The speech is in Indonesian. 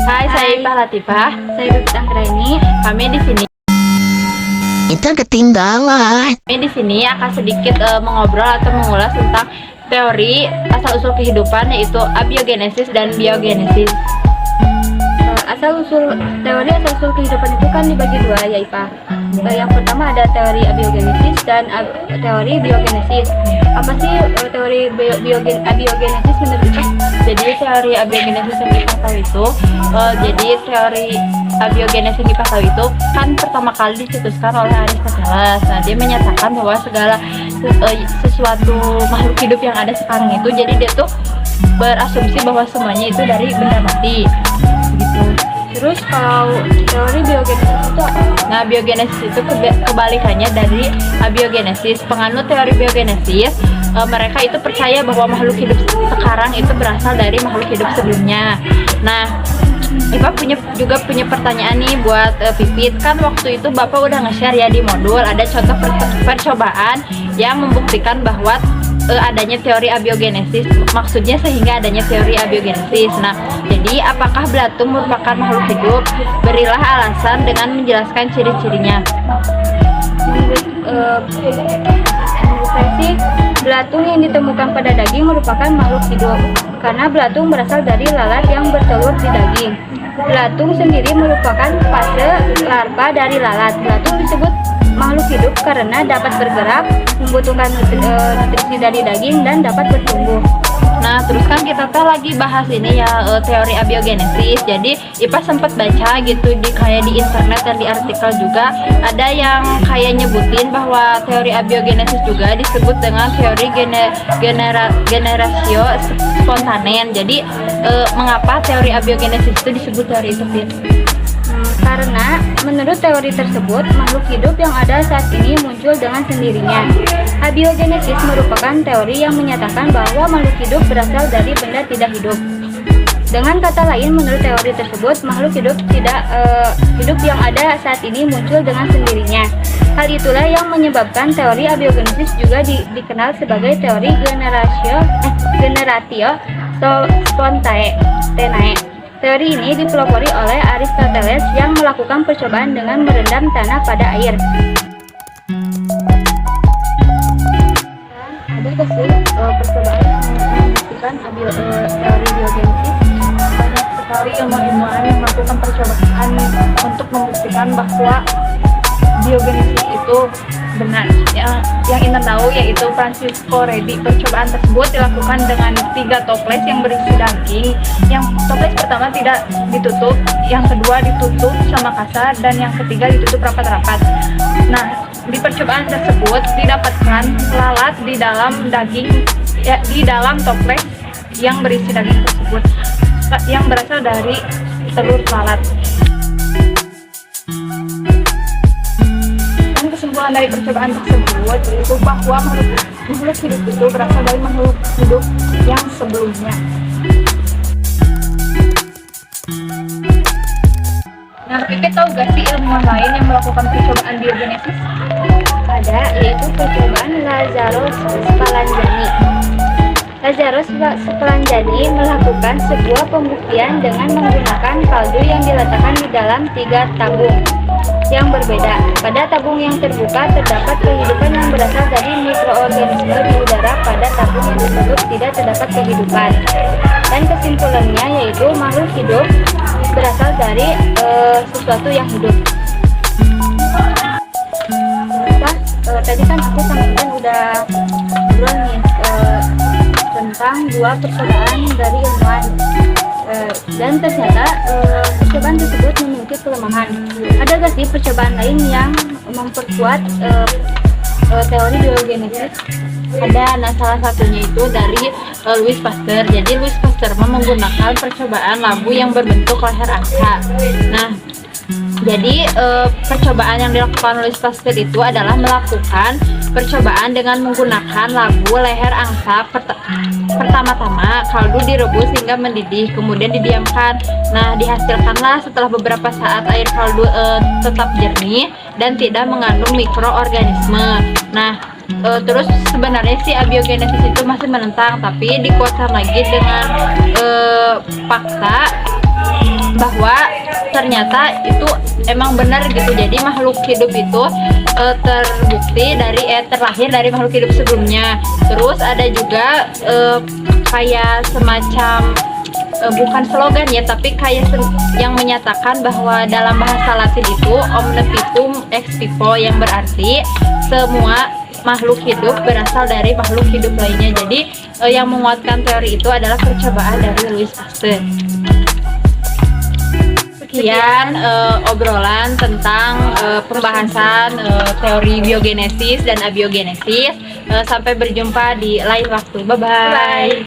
Hai, saya Ipah Latifah. Saya Bibit Anggraini. Kami di sini. Kita ketinggalan. Kami di sini akan sedikit mengobrol atau mengulas tentang teori asal-usul kehidupan, yaitu abiogenesis dan biogenesis. Teori asal-usul kehidupan itu kan dibagi dua, ya Ipah. Yang pertama ada teori abiogenesis dan teori biogenesis. Apa sih teori abiogenesis menurut Ipah? Jadi teori abiogenesis yang kita tahu itu, jadi teori abiogenesis yang kita tahu itu kan pertama kali dicetuskan oleh Aristoteles. Nah, dia menyatakan bahwa segala sesuatu makhluk hidup yang ada sekarang itu, jadi dia tuh berasumsi bahwa semuanya itu dari benda mati. Gitu. Terus kalau teori biogenesis itu apa? Nah, biogenesis itu kebalikannya dari abiogenesis. Penganut teori biogenesis, mereka itu percaya bahwa makhluk hidup sekarang itu berasal dari makhluk hidup sebelumnya. Nah, Ipa juga punya pertanyaan nih buat Pipit. Kan waktu itu Bapak udah nge-share ya di modul, ada contoh percobaan yang membuktikan bahwa adanya teori abiogenesis, maksudnya sehingga adanya teori abiogenesis. Nah, jadi apakah belatung merupakan makhluk hidup? Berilah alasan dengan menjelaskan ciri-cirinya. Menurut saya sih, belatung yang ditemukan pada daging merupakan makhluk hidup karena belatung berasal dari lalat yang bertelur di daging. Belatung sendiri merupakan fase larva dari lalat. Belatung disebut makhluk hidup karena dapat bergerak, membutuhkan nutrisi dari daging, dan dapat bertumbuh. Nah, terus kan kita lagi bahas ini ya, teori abiogenesis. Jadi Ipa sempat baca gitu kayak di internet dan di artikel juga ada yang kayak nyebutin bahwa teori abiogenesis juga disebut dengan teori generatio spontanen. Jadi mengapa teori abiogenesis itu disebut teori itu, Fit? Karena menurut teori tersebut, makhluk hidup yang ada saat ini muncul dengan sendirinya. Abiogenesis merupakan teori yang menyatakan bahwa makhluk hidup berasal dari benda tidak hidup. Dengan kata lain, menurut teori tersebut, makhluk hidup hidup yang ada saat ini muncul dengan sendirinya. Hal itulah yang menyebabkan teori abiogenesis juga dikenal sebagai teori generatio spontaneae. Teori ini dipelopori oleh Aristoteles yang melakukan percobaan dengan merendam tanah pada air. Ada sih percobaan yang membuktikan teori biogenesis. Banyak sekali ilmuwan yang melakukan percobaan untuk membuktikan bahwa biogenesis itu benar. Yang Intan tahu yaitu Francisco Redi. Percobaan tersebut dilakukan dengan 3 toples yang berisi daging. Yang toples pertama tidak ditutup, yang kedua ditutup sama kasar, dan yang ketiga ditutup rapat-rapat. Nah, di percobaan tersebut didapatkan lalat di dalam daging, ya, di dalam toples yang berisi daging tersebut, yang berasal dari telur lalat. Kesimpulan dari percobaan tersebut yaitu bahwa makhluk hidup itu berasal dari makhluk hidup yang sebelumnya. Nah, kita tahu gak sih ilmuwan lain yang melakukan percobaan biogenesis? Ada, yaitu percobaan Lazarus Spallanzani. Lazarus Spallanzani melakukan sebuah pembuktian dengan menggunakan kaldu yang diletakkan di dalam 3 tabung yang berbeda. Pada tabung yang terbuka terdapat kehidupan yang berasal dari mikroorganisme di udara. Pada tabung yang ditutup tidak terdapat kehidupan. Dan kesimpulannya yaitu makhluk hidup berasal dari sesuatu yang hidup. Tadi kan aku sama Intan udah ngobrol nih tentang 2 percobaan dari ilmuwan. Dan ternyata percobaan tersebut memiliki kelemahan. Ada gak sih percobaan lain yang memperkuat teori biogenesis? Ada. Nah, salah satunya itu dari Louis Pasteur. Jadi Louis Pasteur menggunakan percobaan labu yang berbentuk leher angsa. Nah, jadi percobaan yang dilakukan Louis Pasteur itu adalah melakukan percobaan dengan menggunakan labu leher angsa. Pertama-tama kaldu direbus hingga mendidih, kemudian didiamkan. Nah, dihasilkanlah setelah beberapa saat air kaldu tetap jernih dan tidak mengandung mikroorganisme. Nah, terus sebenarnya si abiogenesis itu masih menentang, tapi dikuatkan lagi dengan fakta bahwa ternyata itu emang benar gitu. Jadi makhluk hidup itu terbukti terlahir dari makhluk hidup sebelumnya. Terus ada juga kayak semacam bukan slogan ya, tapi kayak yang menyatakan bahwa dalam bahasa Latin itu omnipotum ex vivo, yang berarti semua makhluk hidup berasal dari makhluk hidup lainnya. Jadi yang menguatkan teori itu adalah percobaan dari Louis Pasteur. Sekian obrolan tentang pembahasan teori biogenesis dan abiogenesis. Sampai berjumpa di lain waktu. Bye-bye.